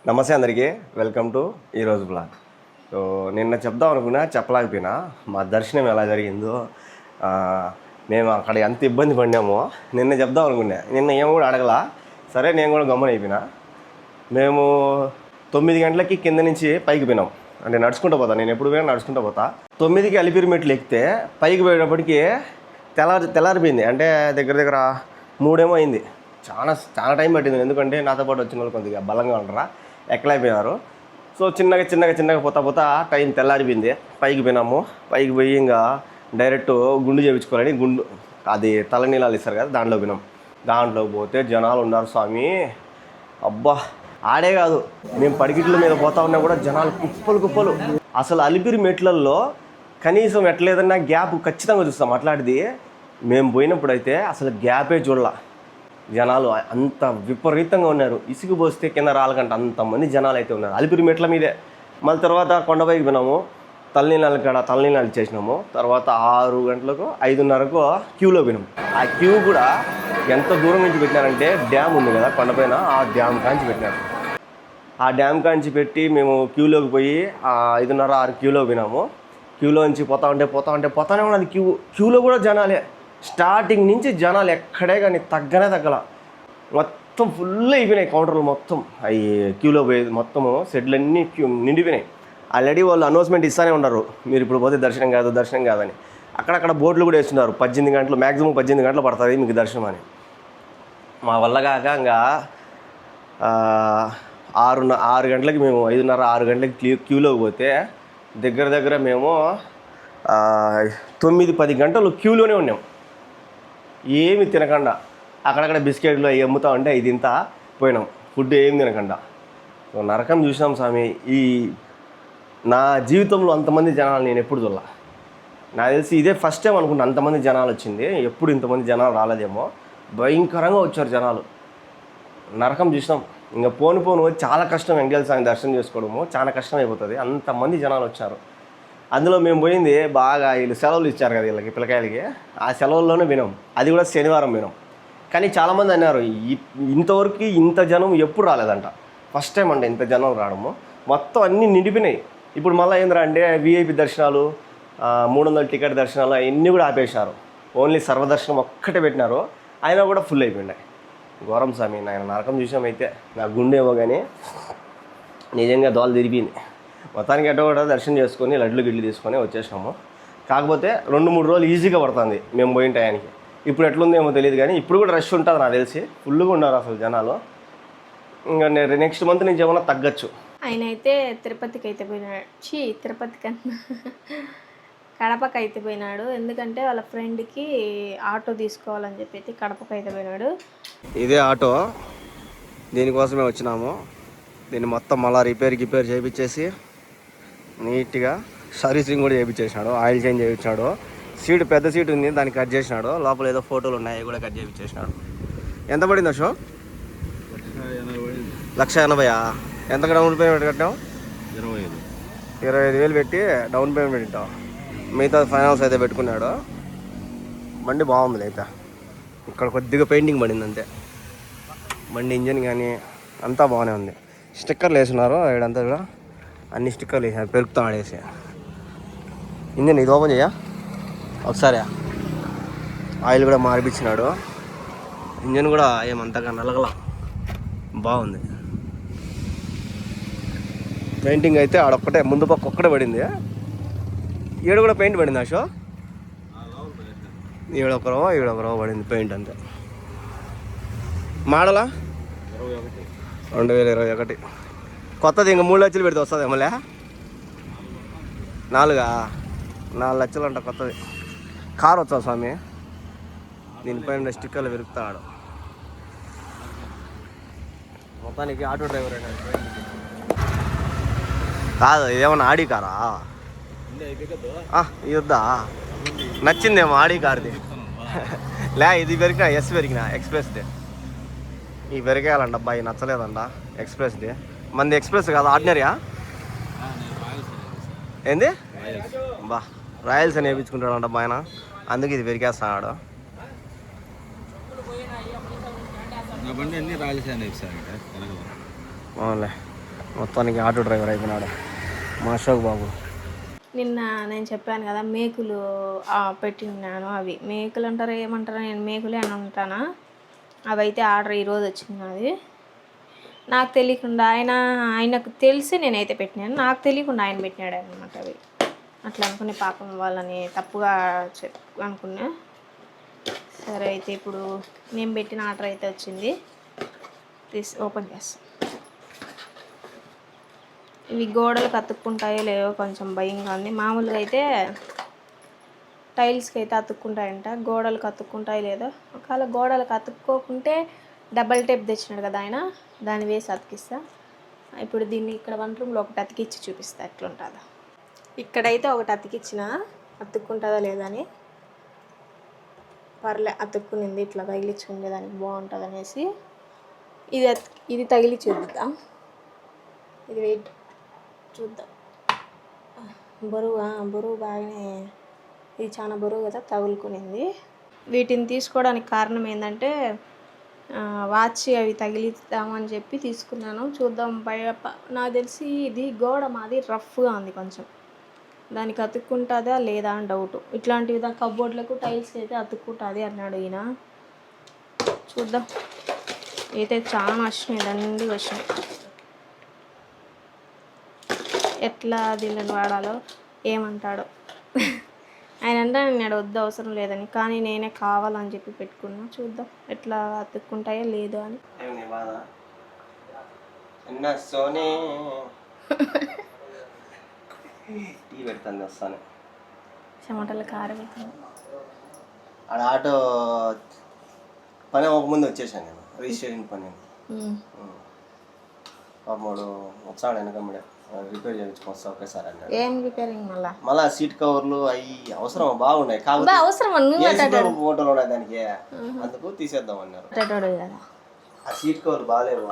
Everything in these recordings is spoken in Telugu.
నమస్తే అందరికీ, వెల్కమ్ టు ఈరోజు బ్లాగ్. సో నిన్న చెప్దాం అనుకున్నా, చెప్పలేకపోయినా మా దర్శనం ఎలా జరిగిందో. మేము అక్కడ ఎంత ఇబ్బంది పడినామో నిన్న చెప్దాం అనుకున్నా. నిన్న ఏం కూడా అడగలా, సరే నేను కూడా గమ్మున అయిపోయినా. మేము 9 గంటలకి కింద నుంచి పైకి పోయినాం. అంటే నడుచుకుంటూ పోతా, నేను ఎప్పుడు పోయినా నడుచుకుంటూ పోతా. 9కి అలిపిరి మెట్లు ఎక్కితే పైకి పోయేటప్పటికి తెల్లారిపోయింది. అంటే దగ్గర 3 ఏమో అయింది. చాలా టైం పట్టింది, ఎందుకంటే నాతో పాటు వచ్చిన వాళ్ళు కొద్దిగా బలంగా ఉండరా, ఎక్కలేకపోయినారు. సో చిన్నగా పోతా టైం తెల్లారిపోయింది. పైకి పోయినాము. పైకి పోయి ఇంకా డైరెక్ట్ గుండు చేయించుకోవాలని అది తలనీలాలు ఇస్తారు కదా, దాంట్లో పోయినాం. దాంట్లో పోతే జనాలు ఉన్నారు స్వామి. అబ్బా, ఆడే కాదు, మేము పడికిట్ల మీద పోతా ఉన్నా కూడా జనాలు కుప్పలు. అసలు అలిపిరి మెట్లల్లో కనీసం ఎట్లేదన్నా గ్యాప్ ఖచ్చితంగా చూస్తాం. అట్లాంటిది మేము పోయినప్పుడైతే అసలు గ్యాపే చూడాల. జనాలు అంత విపరీతంగా ఉన్నారు. ఇసుగు పోస్తే కింద రాలకంట అంతమంది జనాలు అయితే ఉన్నారు అలిపిరి మెట్ల మీదే. మళ్ళీ తర్వాత కొండపైకి పోయినాము. తలనీలాలు చేసినాము. తర్వాత 6 గంటలకు 5:30కు క్యూలో పోయినాం. ఆ క్యూ కూడా ఎంత దూరం నుంచి పెట్టినారంటే, డ్యామ్ ఉంది కదా కొండపైన, ఆ డ్యామ్ కాంచి పెట్టినారు. ఆ డ్యామ్ కాంచి పెట్టి మేము క్యూలోకి పోయి 5:30, 6 క్యూలో పోయినాము. క్యూలో నుంచి పోతానే ఉన్నది. క్యూలో కూడా జనాలే. స్టార్టింగ్ నుంచి జనాలు ఎక్కడే కానీ తగ్గల. మొత్తం ఫుల్ అయిపోయినాయి కౌంటర్లు మొత్తం. అవి క్యూలో పోయేది మొత్తము సెట్లన్నీ నిండిపోయినాయి. ఆల్రెడీ వాళ్ళు అనౌన్స్మెంట్ ఇస్తూనే ఉన్నారు, మీరు ఇప్పుడు పోతే దర్శనం కాదని. అక్కడక్కడ బోర్డులు కూడా వేస్తున్నారు, 18 గంటలు, మ్యాక్సిమం 18 గంటలు పడుతుంది మీకు దర్శనం అని. మా వల్ల కాక ఇంకా 6 గంటలకి మేము 5:30, 6 గంటలకి క్యూలోకి పోతే దగ్గర మేము 9-10 గంటలు క్యూలోనే ఉన్నాం. ఏమి తినకుండా అక్కడక్కడ బిస్కెట్లు అవి అమ్ముతా ఉంటే ఇది ఇంత పోయినాం. ఫుడ్ ఏమి తినకుండా. సో నరకం చూసినాం స్వామి. నా జీవితంలో అంతమంది జనాలు నేను ఎప్పుడు చూడాల. నాకు తెలిసి ఇదే ఫస్ట్ టైం అనుకుంటా అంతమంది జనాలు వచ్చింది. ఎప్పుడు ఇంతమంది జనాలు రాలేదేమో. భయంకరంగా వచ్చారు జనాలు. నరకం చూసినాం. ఇంకా పోను చాలా కష్టం. వెంకటేశ్వర స్వామి దర్శనం చేసుకోవడము చాలా కష్టం అయిపోతుంది, అంతమంది జనాలు వచ్చారు. అందులో మేము పోయింది బాగా, వీళ్ళు సెలవులు ఇచ్చారు కదా వీళ్ళకి, పిల్లకాయలకి. ఆ సెలవుల్లోనే వినాం. అది కూడా శనివారం వినాం. కానీ చాలామంది అన్నారు ఇంతవరకు ఇంత జనం ఎప్పుడు రాలేదంట. ఫస్ట్ టైం అంటే ఇంత జనం రావడము. మొత్తం అన్నీ నిండిపోయినాయి. ఇప్పుడు మళ్ళీ ఏంద్రా అంటే విఐపి దర్శనాలు, 300 టికెట్ దర్శనాలు అవన్నీ కూడా ఆపేసినారు. ఓన్లీ సర్వదర్శనం ఒక్కటే పెట్టినారు. అయినా కూడా ఫుల్ అయిపోయినాయి. ఘోరం స్వామి. నాయన నరకం చూసామైతే. నా గుండెమో కానీ నిజంగా దోలు తిరిగింది. మొత్తానికి ఎటో కూడా దర్శనం చేసుకొని లడ్లు గిడ్లు తీసుకొని వచ్చేసినాము. కాకపోతే 2-3 రోజులు ఈజీగా పడుతుంది మేము పోయిన టయానికి. ఇప్పుడు ఎట్లుందేమో తెలియదు, కానీ ఇప్పుడు కూడా రష్ ఉంటుంది నాకు తెలిసి. ఫుల్గా ఉన్నారు అసలు జనాలు. ఇంకా నెక్స్ట్ మంత్ నుంచి ఏమన్నా తగ్గచ్చు. ఆయన అయితే తిరుపతికి అయితే పోయినాడు. తిరుపతి కన్నా కడపకి అయితే పోయినాడు. ఎందుకంటే వాళ్ళ ఫ్రెండ్కి ఆటో తీసుకోవాలని చెప్పి కడపకి అయితే పోయినాడు. ఇదే ఆటో, దీనికోసమే వచ్చినాము. దీన్ని మొత్తం మళ్ళీ రిపేర్ చేయించేసి నీట్గా సర్వీసింగ్ కూడా చేయించేసినాడు. ఆయిల్ చేంజ్ చేయించాడు. సీటు పెద్ద సీటు ఉంది, దాన్ని కట్ చేసినాడు. లోపల ఏదో ఫోటోలు ఉన్నాయి, కూడా కట్ చేయించేసినాడు. ఎంత పడింది షో? 1,80,000. ఎంత డౌన్ పేమెంట్ కట్టావు? 25,000 పెట్టి డౌన్ పేమెంట్ పెట్టావు. మిగతా ఫైనాన్స్ అయితే పెట్టుకున్నాడు. బండి బాగుంది. అయితే ఇక్కడ కొద్దిగా పెయింటింగ్ పడింది అంతే. బండి ఇంజన్ కానీ అంతా బాగానే ఉంది. స్టిక్కర్లు వేసినారు ఇక్కడంతా కూడా, అన్ని స్టిక్కర్లు వేసారు పెరుగుతాం ఆడేసి. ఇంజన్ ఇది ఓపెన్ చేయా ఒకసారి. ఆయిల్ కూడా మార్పించినాడు. ఇంజన్ కూడా ఏమంతగా నలగల, బాగుంది. పెయింటింగ్ అయితే ఆడొక్కటే, ముందు పక్క ఒక్కటే పడింది. ఈడ కూడా పెయింట్ పడింది. షో ఈడొకరో పడింది పెయింట్ అంతే. మోడలా 2021. కొత్తది ఇంకా 3 లక్షలు పెడితే వస్తుంది మళ్ళీ. 4 లక్షలు అంట కొత్తది. కారు వచ్చా స్వామి. దీనిపైన స్టిక్కర్లు విరుకుతాడు. మొత్తానికి ఆటో డ్రైవర్ కాదు, ఇదేమన్నా ఆడి కారా? ఇద్దా నచ్చిందేమో ఆడి కార్ది. ఇది పెరిగినా ఎక్స్ప్రెస్ది. ఈ పెరిగేయాలంట అబ్బాయి, నచ్చలేదంట ఎక్స్ప్రెస్ది. మంది ఎక్స్ప్రెస్ కాదు, ఆర్డినరీయా ఏంది? బా రాయల్స్ అని వేయించుకుంటాడంట ఆయన, అందుకే ఇది పెరిగేస్తాడు. అవునులే. మొత్తానికి ఆటో డ్రైవర్ అయిపోయినాడు మా అశోక్ బాబు. నిన్న నేను చెప్పాను కదా మేకులు పెట్టినాను. అవి మేకులు అంటారా ఏమంటారా, నేను మేకులే అని ఉంటానా. అవి అయితే ఆర్డర్ ఈరోజు వచ్చింది నాది. నాకు తెలియకుండా ఆయనకు తెలిసి నేనైతే పెట్టినాను, నాకు తెలియకుండా ఆయన పెట్టినాడు అనమాట. అవి అట్లా అనుకునే పాపం వాళ్ళని తప్పుగా అనుకున్నా. సరే అయితే ఇప్పుడు నేను పెట్టిన ఆర్డర్ అయితే వచ్చింది, ఓపెన్ చేస్తాను. ఇవి గోడలకు అతుక్కుంటాయో లేవో కొంచెం భయంగా ఉంది. మామూలుగా అయితే టైల్స్కి అయితే అతుక్కుంటాయంట, గోడలకు అతుక్కుంటాయో లేదో. ఒకవేళ గోడలకు అతుక్కోకుంటే డబల్ టేప్ తెచ్చినాడు కదా ఆయన, దాన్ని వేసి అతికిస్తా. ఇప్పుడు దీన్ని ఇక్కడ వన్ రూమ్లో ఒకటి అతికిచ్చి చూపిస్తా ఎట్లుంటుందో. ఇక్కడైతే ఒకటి అతికిచ్చిన, అతుక్కుంటుందా లేదా అని. పర్లే, అతుక్కునింది. ఇట్లా తగిలించుకునేదానికి బాగుంటుంది అనేసి ఇది తగిలిచ్చి చూద్దాం. ఇది వెయిట్ చూద్దాం. బరువు బాగానే, ఇది చాలా బరువు కదా, తగులుకునింది. వీటిని తీసుకోవడానికి కారణం ఏంటంటే వాచ్ అవి తగిలిద్దామని చెప్పి తీసుకున్నాను. చూద్దాం. నాకు తెలిసి ఇది గోడ మాది రఫ్గా ఉంది కొంచెం, దానికి అతుక్కుంటుందా లేదా అని డౌట్. ఇట్లాంటివి కబోర్డ్లకు టైల్స్ అయితే అతుక్కుంటుంది అన్నాడు ఈయన. చూద్దాం. అయితే చాలా వచ్చినాయి, దండిగా వచ్చినాయి. ఎట్లా దీన్ని వాడాలో ఏమంటాడో. ఆయన అంటే నేను వద్దు అవసరం లేదని, కానీ నేనే కావాలని చెప్పి పెట్టుకున్నా. చూద్దాం ఎట్లా అతుక్కుంటాయో లేదో అని. టీ పెడతాను వస్తాను. టమాటాలు కారం ఆడ ఆటో పని ఒక ముందు వచ్చేసాను నేను, రిజిస్ట్రేషన్ పని. పాపడు వచ్చాడు వెనకమ్మడే, రిపేర్ చేయించుకొస్తా ఒకేసారి అన్నాడు. ఏం రిపేరింగ్? మళ్ళా సీట్ కవర్లు అవి అవసరం బాగున్నాయి, కాబట్టి ఫోటోలు ఉన్నాయి దానికి, అందుకు తీసేద్దాం అన్నారు. ఆ సీట్ కవర్లు బాగాలేవు,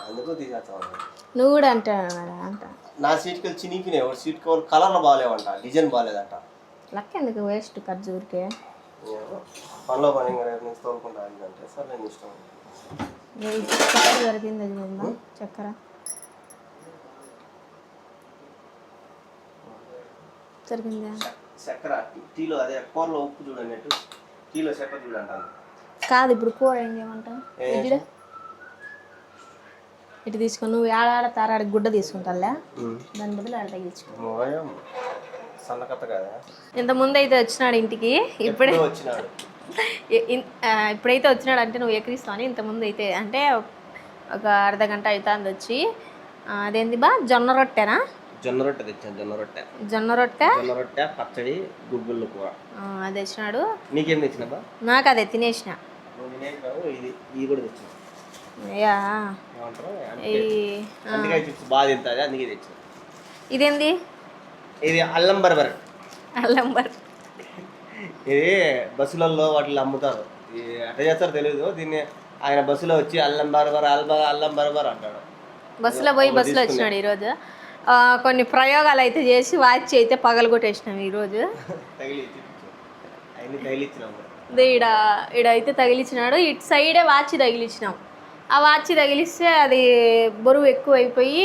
అందుకు తీసేద్దాం అన్నారు. నువ్వు కూడా అంటా నా సీట్ కవర్ చినిగినాయి, సీట్ కవర్ కలర్లు బాగాలేవంట, డిజైన్ బాగాలేదంట. లక్ ఎందుకు వేస్ట్ ఖర్జూరికే పనిలో పని రేపు నుంచి తోలుకుంటా అంటే సార్ నేను ఇష్టం. చక్కెర దొరికింది, చక్కెర దొరికిందా? చక్కెర టీలో అదే కూరలో ఉప్పు చూడన్నట్టు టీలో చక్కెర చూడంటాను కాదు. ఇప్పుడు కూర ఏం చేయమంటావు? ఇటు తీసుకొని నువ్వు ఆడ తారాడికి గుడ్డ తీసుకుంటాలే, దాని బదులు ఆడ తగ్గించుకో. ఇంతకుముందు అయితే వచ్చినాడు ఇంటికి, ఇప్పుడైతే వచ్చినాడు అంటే నువ్వు ఎక్కిరిస్తావు అని. ఇంతకుముందు అయితే అంటే ఒక అర్ధ గంట అవుతుంది వచ్చి. అదేంది బా, జొన్న రొట్టెనా? జొన్న రొట్టె తెచ్చాను. జొన్న రొట్టె పచ్చడి, గుగ్గుళ్ళు కూర అది తెచ్చినాడు. నీకేం తెచ్చినా? నాకు అదే తినేసిన. ఇది కూడా తెచ్చిన. బాగా తింటుంది, అందుకే తెచ్చిన. ఇదేంది? ఇది అల్లం బర్బర్. ఇది బస్సులలో వాటిలో అమ్ముతారు, అట్లా చేస్తారో తెలియదు. దీన్ని ఆయన బస్సులో వచ్చి అల్లం బర్బర్ అంటాడు. బస్సులో వచ్చినాడు ఈరోజు. కొన్ని ప్రయోగాలు అయితే చేసి వాచ్ అయితే పగలగొట్టేసినాం ఈరోజు. ఈడైతే తగిలించినాడు. ఇటు సైడే వాచ్ తగిలించినాం. ఆ వాచ్ తగిలిస్తే అది బరువు ఎక్కువ అయిపోయి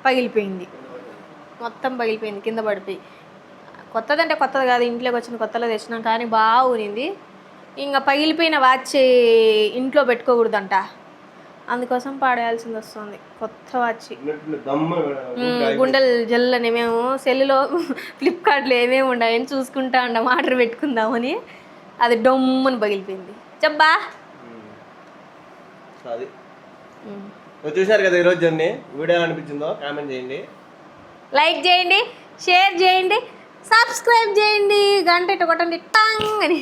పగిలిపోయింది, మొత్తం పగిలిపోయింది, కింద పడిపోయి. కొత్తదంటే కొత్తది కాదు, ఇంట్లోకి వచ్చిన కొత్తలో తెచ్చినాం, కానీ బాగుంది. ఇంకా పగిలిపోయిన వాచ్ ఇంట్లో పెట్టుకోకూడదంట, అందుకోసం పాడేయాల్సింది వస్తుంది. కొత్త వాచ్ గుండెలు జల్లని. మేము సెల్లులో ఫ్లిప్కార్ట్లో ఏమేమి ఉన్నాయని చూసుకుంటా ఉన్నాం ఆర్డర్ పెట్టుకుందామని, అది డొమ్మని పగిలిపోయింది. చెప్పా చూశారు కదా ఈరోజు జర్నీ. వీడియో అనిపించిందో కామెంట్ చేయండి, లైక్ చేయండి, షేర్ చేయండి, సబ్స్క్రైబ్ చేయండి, గంట కొట్టండి టాంగ్ అని.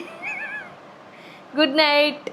Good night.